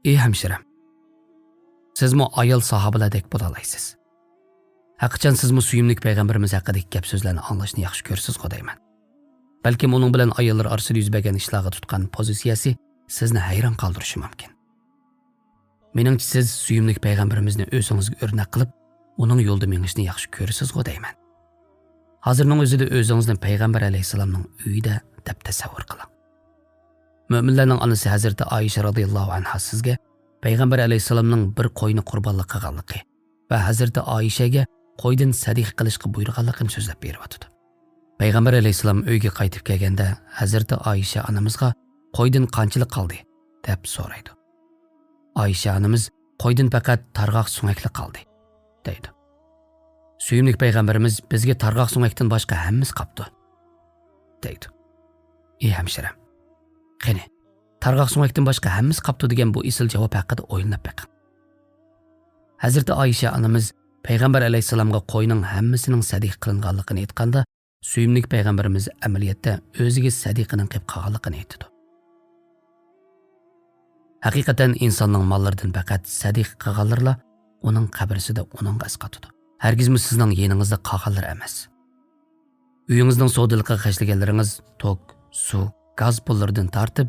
Ey hemşirem, sizmi ayol sahabalardek bo'la olasiz. Haqiqatan sizmi suyimlik payg'ambarimiz haqidagi gap so'zlarni anglashni yaxshi ko'rsiz deyman. Balkim uning bilan ayollar orasida yuz bergan ishlarga tutgan pozitsiyasi sizni hayron qoldirishi mumkin. Meningcha siz suyimlik payg'ambarimizni o'zingizga o'rnak qilib, uning yo'lida mengishni yaxshi ko'rsiz deyman. Hozirning o'zida o'zingizni payg'ambar alayhisalomning uyida deb tasavvur qiling. Mo'minlarning onasi Hazrati Oysha radhiyallohu anha sizga payg'ambar alayhisalomning bir qo'yni qurbonlik qilganligi va Hazrati Oyshaga qo'ydan sadiq qilishga buyurganligini so'zlab beryapti. Payg'ambar alayhisalom uyga qaytib kelganda Hazrati Oysha onamizga qo'ydan qanchalik qoldi deb so'raydi. Oysha onamiz qo'ydan faqat targ'oq sumakli qoldi deydi. Suyimlik payg'ambarimiz bizga targ'oq sumakdan boshqa hammasi qoldi deydi. Ey hemşirem, qani targ'oq sumakdan boshqa hammasi qoldi degan bu isil javob haqida o'ylanib baqing. Hazrati Oysha onamiz payg'ambar alayhisalomga qo'yning hammasining sadiq qilinganligini aytganda, suyimlik payg'ambarimiz amaliyotda o'ziga sadiqining qilib qolganligini aytdi. Haqiqatan insonning mollaridan faqat sadiq qilganlarla uning qabrisida uning asqatidi. Hargizmi sizning yeningizda qolganlar emas. Uyingizning sodilqa qashlaganlaringiz tok, suv, gaz pullaridan tortib,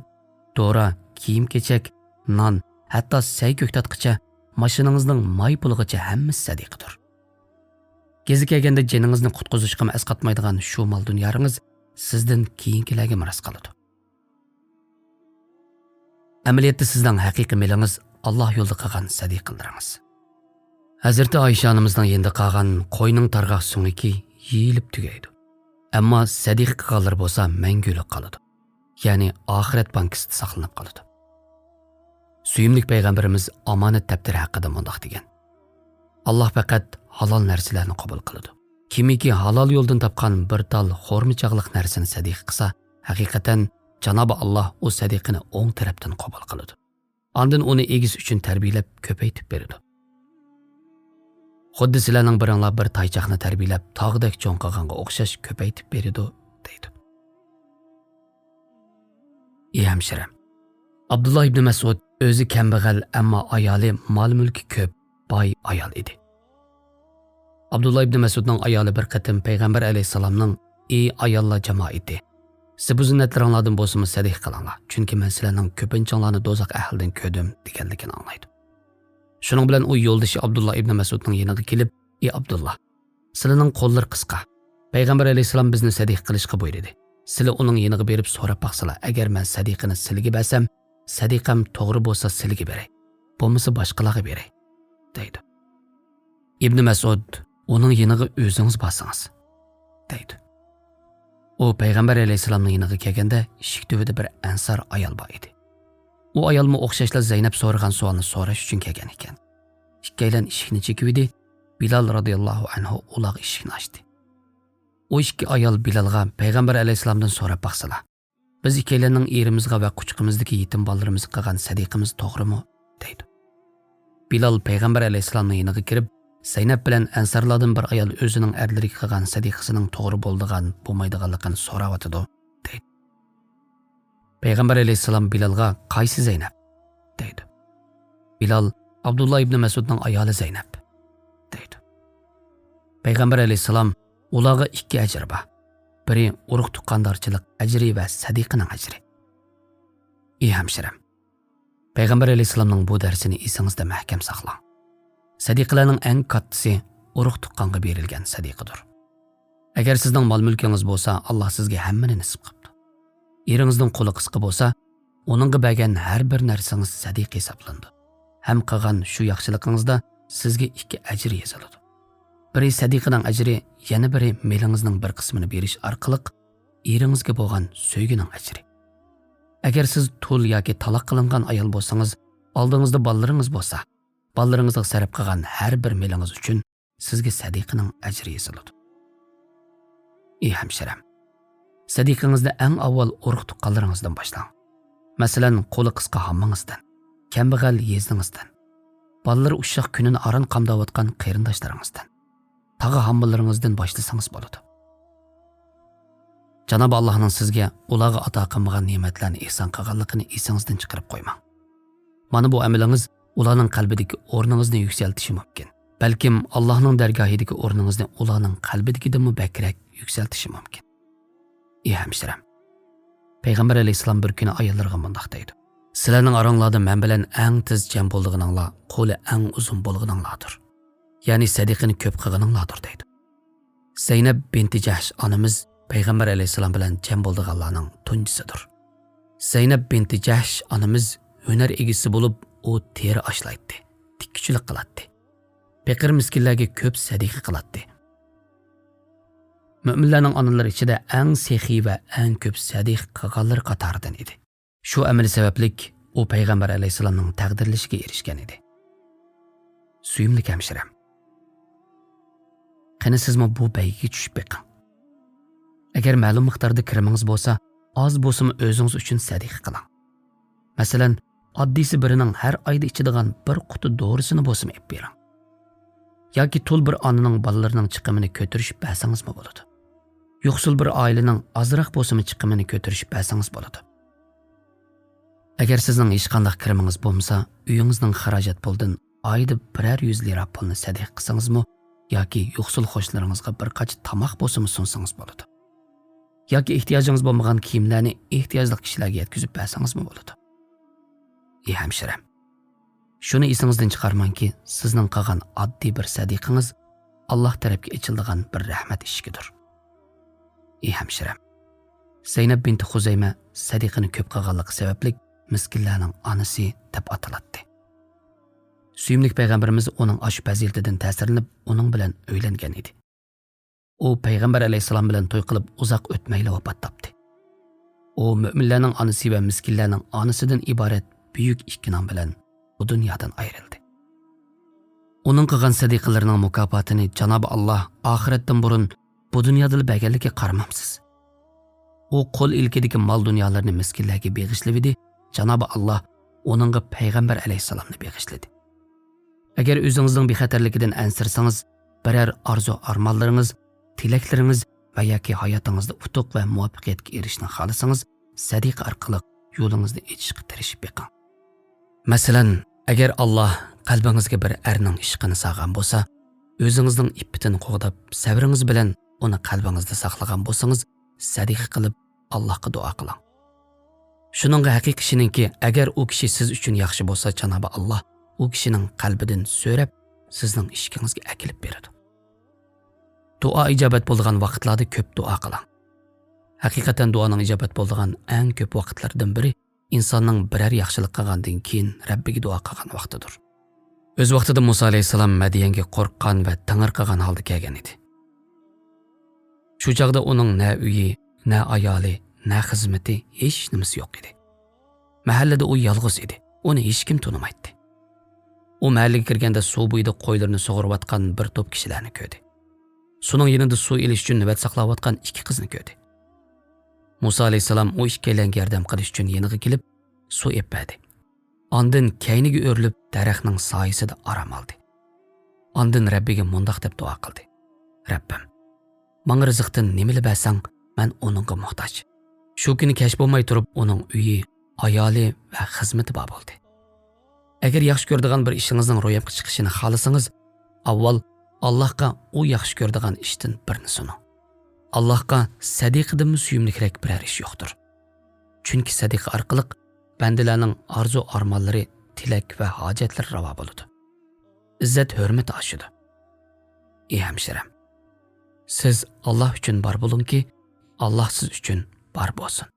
dora, kiyim-kechak, non, hatto say ko'ktatqicha mashinangizning may puligacha hammasi sadiqdir. Gezi kelganda jiningizni qutqizishga asqatmaydigan shu mol dunyoringiz sizdan keyingilarga miros qoladi. Amaliyotda sizning haqiqiy melingiz Alloh yo'lida qilgan sadiqalaringiz. Hazrati Oysha onamizning endi qolgan qo'yning targ'oq suңiki yeyilib tugaydi. Ammo sadiq qilganlar bo'lsa mangulik qoladi. Ya'ni oxirat bankasida saqlanib qoladi. Suyimlik payg'ambarimiz omonat daftari haqida mundaq degan. Alloh faqat halol narsalarni qabul qiladi. Kimiki halol yo'ldan topgan bir tal xo'rmichaqliq narsani sadiq qilsa, haqiqatan Janobi Alloh o sadiqini o'ng tarafdan qabul qiladi. Ondan uni egisi uchun tarbiyalab ko'paytib beradi. Xuddi sizlarning biringlar bir taychoqni tarbiyalab tog'dek cho'ng qilganga o'xshash ko'paytib beradi, deydi. Ey hemşirem, Abdullah ibn Mas'ud o'zi kambag'al ammo ayoli mol-mulki ko'p, boy ayol edi. Abdullah ibn Mas'udning ayoli bir qatim payg'ambar alayhisalomning "Ey ayollar jamoati, siz bu zinnatlaringlardan bo'lsa sadiq qilinglar, chunki men sizlarning ko'pinchalarini do'zax ahlidan ko'rdim" deganligini anglaydi. Shuning bilan u yo'ldoshi Abdullah ibn Mas'udning yoniga kelib, "Ey Abdullah, sizlarning qo'llar qisqa. Payg'ambar alayhisalom bizni sadiq qilishga buyurdi. Sizlar uning yoniga berib so'rab baqsizlar, agar men sadiqini sizlarga bersam, sadiqam to'g'ri bo'lsa sizlarga beray, bo'lmasa boshqalarga beray" deydi. Ibn Mas'ud uning yoniga o'zingiz borsangiz deydi. U payg'ambar alayhisalomning yoniga kelganda eshik tubida bir ansar ayol bor edi. U ayolmi o'xshashla Zaynab so'ragan savolni so'rash uchun kelgan ekan. Ikkalan eshikni chekib edi. Bilal radhiyallohu anhu ular eshikni ochdi. O ikki ayol Bilalga payg'ambar alayhisalomdan so'rab baqsalar, "Biz ikkalanning erimizga va quchqimizdagi yetim bolalarimiz qilgan sadiqimiz to'g'rimi?" deydi. Bilal payg'ambar alayhisalomning yoniga kirib, Zaynab bilan ansarlardan bir ayol o'zining erlariga qilgan sadiqasining to'g'ri bo'ldigan, bo'lmaydiganligini so'rayotidi, deydi. Payg'ambar alayhisalom Bilalga "Qaysi Zaynab?" deydi. Bilal Abdullah ibn Mas'udning ayoli Zaynab deydi. Payg'ambar alayhisalom ularga ikki ajr bor. Biri urug' tuqqandarchilik ajri va sadiqining ajri. Ey hemşirem, payg'ambar alayhisalomning bu darsini esingizda mahkam saqlang. Sadiqlarning eng kattasi urug' tuqqanga berilgan sadiqidir. Agar sizning mol-mulkingiz bo'lsa, Alloh sizga hammani nasib qildi. Eringizning qo'li qisqa bo'lsa, uningga bergan har bir narsangiz sadiq hisoblandi. Ham qilgan shu yaxshiligingizda sizga ikki ajr yoziladi. Biri sadiqining ajri, yana biri melingizning bir qismini berish orqali eringizga bo'lgan sevgining ajri. Agar siz tul yoki taloq qilingan ayol bo'lsangiz, oldingizda bolalaringiz bo'lsa, bolalaringizga sarf qilgan har bir melingiz uchun sizga sadiqining ajri yoziladi. Ey hemşirem, sadiqingizda eng avval urug' tuqqanlaringizdan boshlang. Masalan, qo'li qisqa hammangizdan, kambag'al yezningizdan, bolalar ushoq kunini aron qamdayotgan qarindoshlaringizdan, tag'i hammallaringizdan boshlasangiz bo'ladi. Janob Allohning sizga ularga ato qilmagan ne'matlarni ihson qilganligini esingizdan chiqarib qo'ymang. Mana bu amalingiz ularning qalbidagi o'rningizni yuksaltishi mumkin. Balkim Allohning dargohidagi o'rningizni ularning qalbidagidan bakrak yuksaltishi mumkin. Ey hamshiram, Payg'ambar alayhisalom bir kuni ayollarga mundaq deydi: "Sizlarning oranglarda men bilan eng tez jam bo'lganinglar, qo'li eng uzun bo'lganinglardir. Ya'ni sadiqani ko'p qilganinglardir" deydi. Zaynab binti Jahsh onamiz Payg'ambar alayhisalom bilan jam bo'lganlarning tunjisidir. Zaynab binti Jahsh onamiz hunar egisi bo'lib, u teri ashlaydi, tikkichilik qiladi. Faqir miskinlarga ko'p sadiqa qiladi. Mo'minlarning onalari ichida eng sehiy va eng ko'p sadiq qilganlar qatoridan edi. Shu amali sabablik u Payg'ambar alayhisalomning taqdirlashiga erishgan edi. Suyimli hamshiram, qani sizmi bu bayga tushib beqing. Agar ma'lum miqdorda kirimingiz bo'lsa, oz bo'lsa-mu o'zingiz uchun sadiqa qiling. Masalan, oddiysi birining har oyda ichadigan bir quti dorisini bo'lsa-mu ep bering. Yoki to'l bir onaning bolalarining chiqimini ko'tarish bersangiz-mi bo'ladi. Yo'qsul bir oilaning ozroq bo'lsa-mu chiqimini ko'tarish bersangiz bo'ladi. Agar sizning hech qanday kirimingiz bo'lmasa, uyingizning xarajat puldan oyda biror 100 lira pulni sadiqa qilsangiz-mi yoki yo'qsul qo'shnilaringizga bir qancha tomoq bo'lsa-mu sunsangiz bo'ladi. Yoki ehtiyojingiz bo'lmagan kiyimlarni ehtiyojli kishilarga yetkazib bersangiz-mi bo'ladi. Ey hamshiram, shuni esingizdan chiqarmangki, sizning qilgan oddiy bir sadiqangiz Alloh tarafga ichiladigan bir rahmat ishidir. Ey hamshiram, Zaynab binti Xuzayma sadiqani ko'p qilganligi sababli miskinlarning onasi deb ataladi. Suyimli payg'ambarimiz uning ash fazilatidan ta'sirlanib, uning bilan uylangan edi. U Payg'ambar alayhisalom bilan to'y qilib uzoq o'tmayli vafot topdi. U mo'minlarning onasi va miskinlarning onasidan iborat buyuk ikki nom bilan bu dunyodan ayrildi. Uning qilgan sadiqalarining mukofotini Janob Alloh oxiratdan burun bu dunyoda berganligiga qaramamsiz. U qo'l ilkidagi mol dunyolarni miskinlarga beg'ishladi. Janob Alloh uningga Payg'ambar alayhisalomni beg'ishladi. Agar o'zingizning bexatarligidan ansirsangiz, biror orzu armonlaringiz, tilaklaringiz va yoki hayotingizda utuq va muvaffaqiyatga erishishni xohlasangiz, sadiqa orqali yo'lingizni ochishga tirishib beqing. Masalan, agar Alloh qalbingizga bir erning ishqini sog'gan bo'lsa, o'zingizning ippitini qo'g'dab, sabringiz bilan uni qalbingizda saqlagan bo'lsangiz, sadiqa qilib Allohga duo qiling. Shuningga haqiqiy kishiningki, agar u kishi siz uchun yaxshi bo'lsa, Janob Alloh u kishining qalbidan so'rab, sizning ishkingizga akilib beradi. Duo ijobat bo'lgan vaqtlarda ko'p duo qiling. Haqiqatan duoning ijobat bo'lgan eng ko'p vaqtlardan biri insonning biror yaxshilik qilgandan keyin Rabbiga duo qilgan vaqtidir. O'z vaqtida Musa alayhisalom Madiyanga qo'rqqan va tangir qilgan holda kelgan edi. Shu chaqda uning na uyi, na ayoli, na xizmati hech nimasi yo'q edi. Mahallada u yolg'iz edi. Uni hech kim tanimaydi. U mahallaga kirganda suv bo'yida qo'ylarni sug'urayotgan bir to'p kishilarni ko'rdi. Suvning yanida suv elish uchun navbat saqlayotgan ikki qizni ko'rdi. Musa alayhisalom u ikkalanga yordam qilish uchun yeniga kelib suv epadi. Ondan kayniga o'rilib daraxtning soyasida orom oldi. Ondan Rabbiga mundoq deb duo qildi: Rabbim, menga rizqdan nimani bersang, men uningga muhtoj. Shu kuni kech bo'lmay turib uning uyi, ayoli va xizmati bor bo'ldi. Agar yaxshi ko'radigan bir ishingizning ro'yobga chiqishini xohlasangiz, avval Allohga u yaxshi ko'radigan ishdan birini suning. Allohga sadiqadan suyimlikroq biror ish yo'qdir. Chunki sadiqa orqali bandalarning orzu armonlari, tilak va hojatlari ravo bo'ladi. Izzat hurmat oshadi. Ey hamshiram, siz Alloh uchun bor bo'lingki, Alloh siz uchun bor bo'lsin.